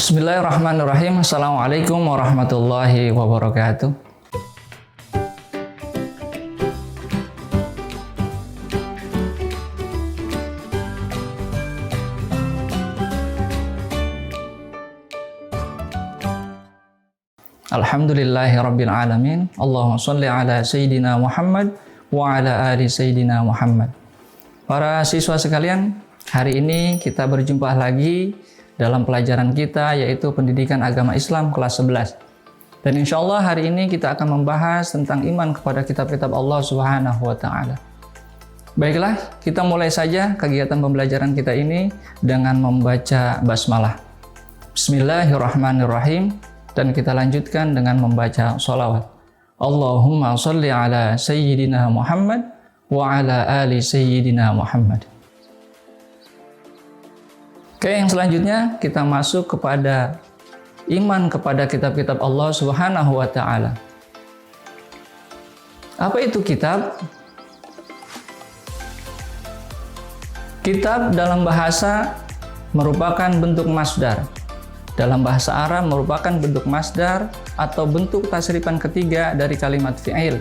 Bismillahirrahmanirrahim. Assalamualaikum warahmatullahi wabarakatuh. Alhamdulillahi rabbil alamin. Allahumma sholli ala sayyidina Muhammad wa ala ali sayyidina Muhammad. Para siswa sekalian, hari ini kita berjumpa lagi dalam pelajaran kita, yaitu Pendidikan Agama Islam kelas 11. Dan insya Allah hari ini kita akan membahas tentang iman kepada kitab-kitab Allah Subhanahu wa Ta'ala. Baiklah, kita mulai saja kegiatan pembelajaran kita ini dengan membaca basmalah. Bismillahirrahmanirrahim. Dan kita lanjutkan dengan membaca sholawat. Allahumma sholli ala sayyidina Muhammad wa ala ali sayyidina Muhammad. Oke, yang selanjutnya kita masuk kepada iman kepada kitab-kitab Allah Subhanahu wa Ta'ala. Apa itu kitab? Kitab dalam bahasa merupakan bentuk masdar. Dalam bahasa Arab merupakan bentuk masdar atau bentuk tasrifan ketiga dari kalimat fi'il.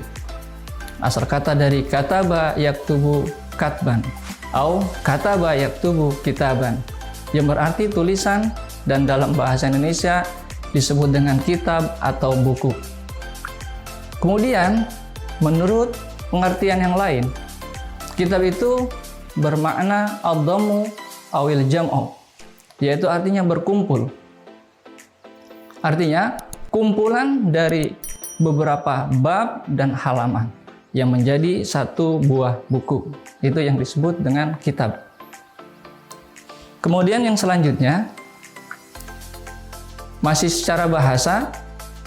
Asal kata dari kataba yaktubu katban atau kataba yaktubu kitaban, yang berarti tulisan, dan dalam bahasa Indonesia disebut dengan kitab atau buku. Kemudian, menurut pengertian yang lain, kitab itu bermakna ad-dhammu awil jam'u, yaitu artinya berkumpul. Artinya, kumpulan dari beberapa bab dan halaman yang menjadi satu buah buku. Itu yang disebut dengan kitab. Kemudian yang selanjutnya, masih secara bahasa,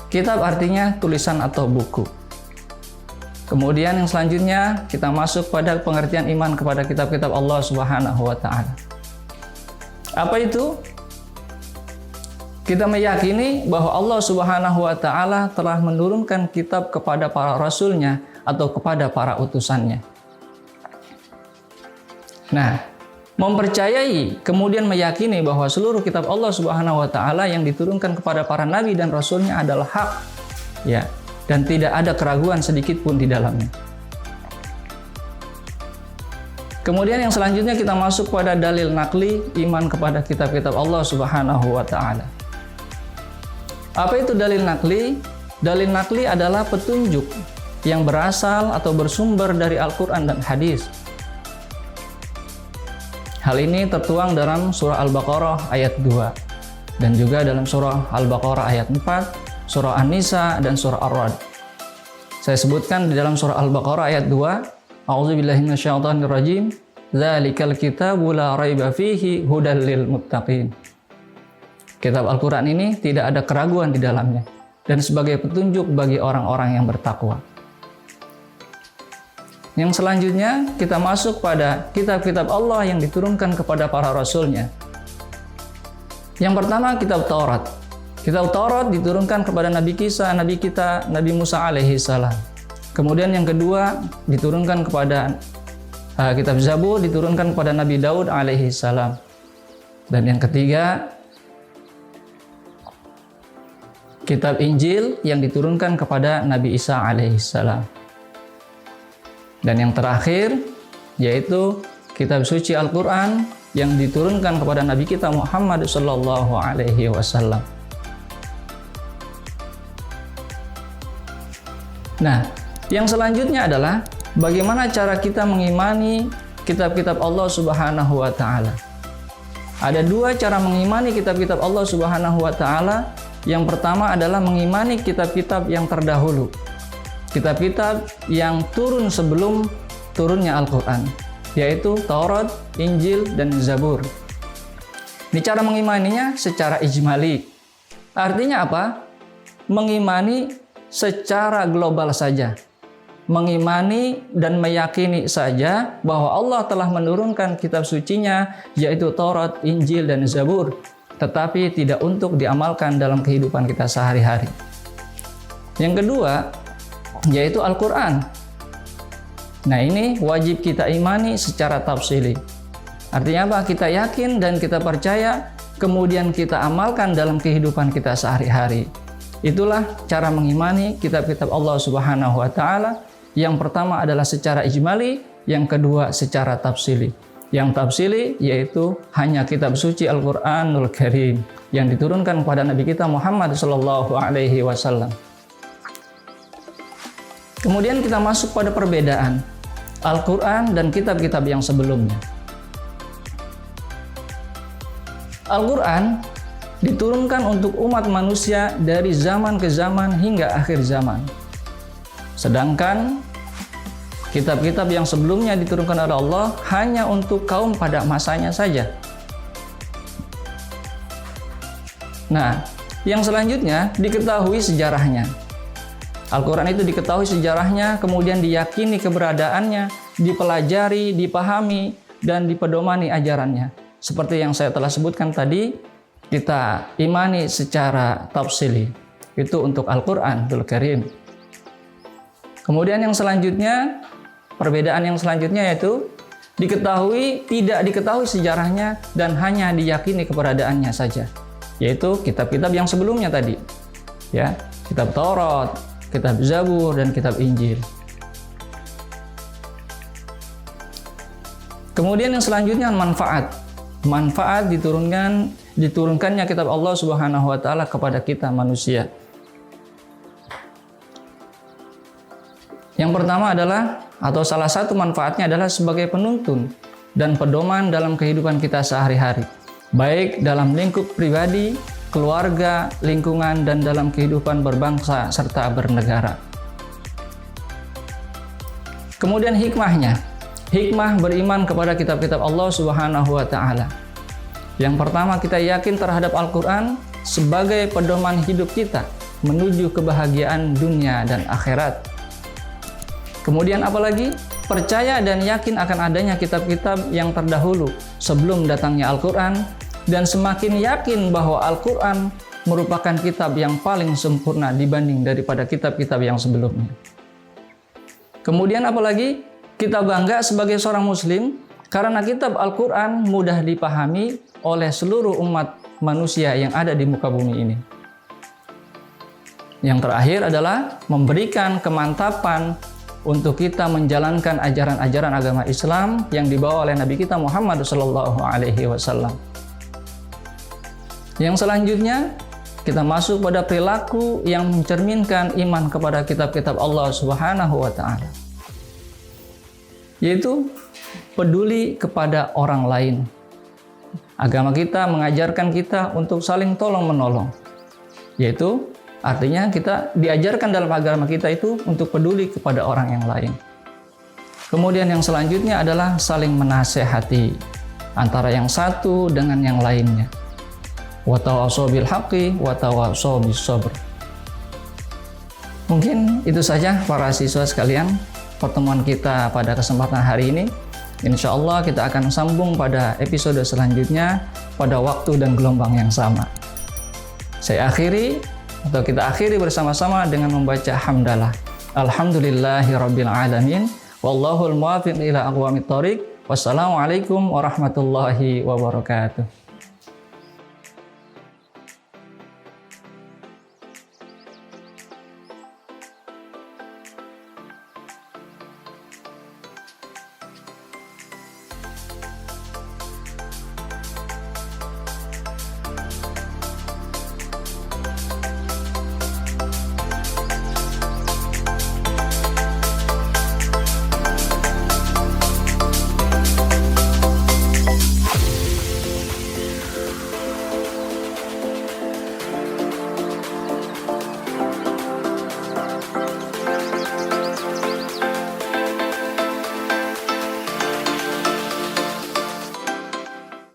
kitab artinya tulisan atau buku. Kemudian yang selanjutnya, kita masuk pada pengertian iman kepada kitab-kitab Allah Subhanahu wa Ta'ala. Apa itu? Kita meyakini bahwa Allah Subhanahu wa Ta'ala telah menurunkan kitab kepada para rasulnya atau kepada para utusannya. Nah, mempercayai kemudian meyakini bahwa seluruh kitab Allah Subhanahu wa Ta'ala yang diturunkan kepada para nabi dan rasulnya adalah hak, ya, dan tidak ada keraguan sedikit pun di dalamnya. Kemudian yang selanjutnya kita masuk pada dalil nakli iman kepada kitab-kitab Allah Subhanahu wa Ta'ala. Apa itu dalil nakli? Dalil nakli adalah petunjuk yang berasal atau bersumber dari Al-Quran dan hadis. Hal ini tertuang dalam surah Al-Baqarah ayat 2 dan juga dalam surah Al-Baqarah ayat 4, surah An-Nisa, dan surah Ar-Ra'd. Saya sebutkan di dalam surah Al-Baqarah ayat 2, A'udzubillahi minasyaitonirrajim, Dzalikal kitabu la raiba fihi hudal lil muttaqin. Kitab Al-Quran ini tidak ada keraguan di dalamnya dan sebagai petunjuk bagi orang-orang yang bertakwa. Yang selanjutnya kita masuk pada kitab-kitab Allah yang diturunkan kepada para rasulnya. Yang pertama, kitab Taurat. Kitab Taurat diturunkan kepada Nabi kita, Nabi Musa alaihi salam. Kemudian yang kedua diturunkan kepada kitab Zabur, diturunkan kepada Nabi Daud alaihi salam. Dan yang ketiga, kitab Injil yang diturunkan kepada Nabi Isa alaihi salam. Dan yang terakhir yaitu kitab suci Al-Quran yang diturunkan kepada Nabi kita Muhammad sallallahu alaihi wasallam. Nah, yang selanjutnya adalah bagaimana cara kita mengimani kitab-kitab Allah Subhanahu wa Ta'ala. Ada dua cara mengimani kitab-kitab Allah Subhanahu wa Ta'ala. Yang pertama adalah mengimani kitab-kitab yang terdahulu, kitab-kitab yang turun sebelum turunnya Al-Quran, yaitu Taurat, Injil, dan Zabur. Ini cara mengimaninya secara ijmali. Artinya apa? Mengimani secara global saja. Mengimani dan meyakini saja bahwa Allah telah menurunkan kitab sucinya, yaitu Taurat, Injil, dan Zabur, tetapi tidak untuk diamalkan dalam kehidupan kita sehari-hari. Yang kedua, yaitu Al-Quran. Nah, ini wajib kita imani secara tafsili. Artinya apa? Kita yakin dan kita percaya kemudian kita amalkan dalam kehidupan kita sehari-hari. Itulah cara mengimani kitab-kitab Allah Subhanahu wa taala. Yang pertama adalah secara ijmali, yang kedua secara tafsili. Yang tafsili yaitu hanya kitab suci Al-Qur'anul Karim yang diturunkan kepada Nabi kita Muhammad sallallahu alaihi wasallam. Kemudian kita masuk pada perbedaan Al-Qur'an dan kitab-kitab yang sebelumnya. Al-Qur'an diturunkan untuk umat manusia dari zaman ke zaman hingga akhir zaman. Sedangkan kitab-kitab yang sebelumnya diturunkan oleh Allah hanya untuk kaum pada masanya saja. Nah, yang selanjutnya diketahui sejarahnya. Al-Quran itu diketahui sejarahnya, kemudian diyakini keberadaannya, dipelajari, dipahami, dan dipedomani ajarannya. Seperti yang saya telah sebutkan tadi, kita imani secara tafsili. Itu untuk Al-Qur'anul Karim. Kemudian yang selanjutnya, perbedaan yang selanjutnya yaitu tidak diketahui sejarahnya dan hanya diyakini keberadaannya saja. Yaitu kitab-kitab yang sebelumnya tadi. Ya, kitab Taurat, kitab Zabur, dan kitab Injil. Kemudian yang selanjutnya manfaat. Manfaat diturunkannya kitab Allah Subhanahu wa taala kepada kita manusia. Yang pertama adalah, atau salah satu manfaatnya adalah sebagai penuntun dan pedoman dalam kehidupan kita sehari-hari, baik dalam lingkup pribadi, keluarga, lingkungan, dan dalam kehidupan berbangsa serta bernegara. Kemudian hikmahnya, hikmah beriman kepada kitab-kitab Allah Subhanahu wa taala. Yang pertama, kita yakin terhadap Al-Qur'an sebagai pedoman hidup kita menuju kebahagiaan dunia dan akhirat. Kemudian apalagi? Percaya dan yakin akan adanya kitab-kitab yang terdahulu sebelum datangnya Al-Qur'an, dan semakin yakin bahwa Al-Qur'an merupakan kitab yang paling sempurna dibanding daripada kitab-kitab yang sebelumnya. Kemudian apalagi? Kita bangga sebagai seorang muslim karena kitab Al-Qur'an mudah dipahami oleh seluruh umat manusia yang ada di muka bumi ini. Yang terakhir adalah memberikan kemantapan untuk kita menjalankan ajaran-ajaran agama Islam yang dibawa oleh Nabi kita Muhammad sallallahu alaihi wasallam. Yang selanjutnya, kita masuk pada perilaku yang mencerminkan iman kepada kitab-kitab Allah Subhanahu wa taala. Yaitu peduli kepada orang lain. Agama kita mengajarkan kita untuk saling tolong-menolong. Yaitu artinya kita diajarkan dalam agama kita itu untuk peduli kepada orang yang lain. Kemudian yang selanjutnya adalah saling menasehati antara yang satu dengan yang lainnya. Wa tawassaw bil haqqi wa tawassaw bis sabr. Mungkin itu saja para siswa sekalian pertemuan kita pada kesempatan hari ini. Insya Allah kita akan sambung pada episode selanjutnya pada waktu dan gelombang yang sama. Saya akhiri atau kita akhiri bersama-sama dengan membaca hamdalah. Alhamdulillahirabbil alamin. Wallahul muwaffiq ila aqwamit thoriq. Wassalamualaikum warahmatullahi wabarakatuh.